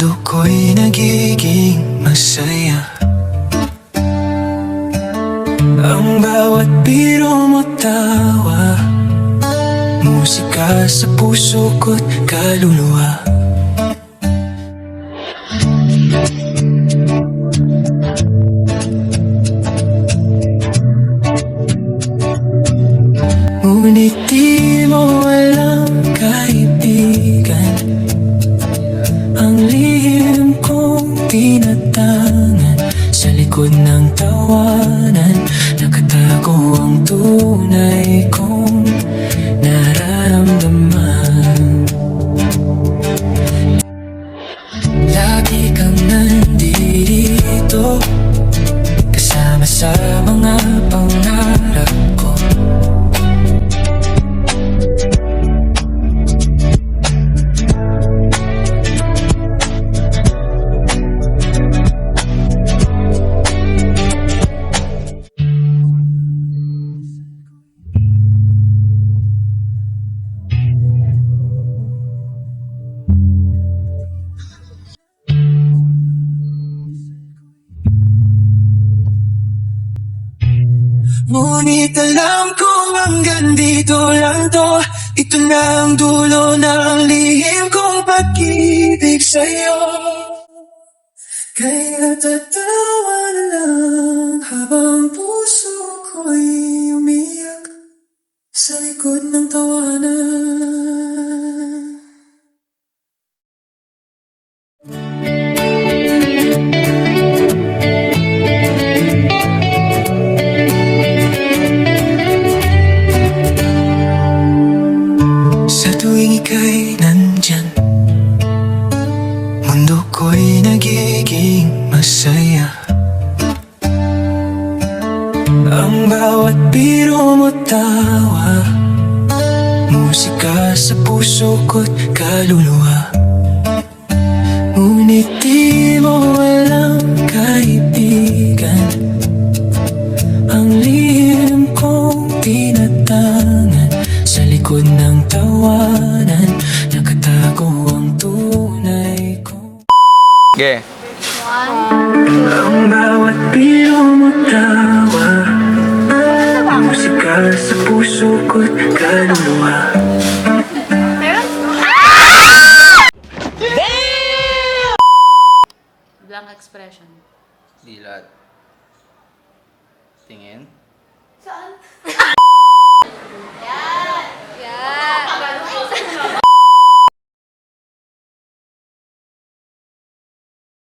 Mundo ko'y nagiging masaya. Ang bawat biro mo tawa, musika sa puso ko't kaluluwa. Ngunit di mo walang kaibigan, ang lihim kong tinatangan. Sa likod ng tawanan, nakatago ang tunay kong nararamdaman. Lagi kang nandito, kasama sa mga pangarap ko. Ngunit alam kong hanggang dito lang to. Ito na ang dulo ng lihim kong pag-ibig sa'yo. Kaya tatawa na lang habang puso ko'y umiyak sa likod ng tawanan. Sa tuwing ika'y nandyan, mundo ko'y nagiging masaya. Ang bawat biro mo tawa, musika sa puso ko't kaluluwa. Ngunit di mo walang kaibigan, ang lihim kong tinatangan. Sa likod ng tawanan, nakatago ang tunay kong. Okay. Ang bawat biro mo tawa, musika sa puso ko't kaluluwa. Blank expression. Dilat. Tingin. Saan?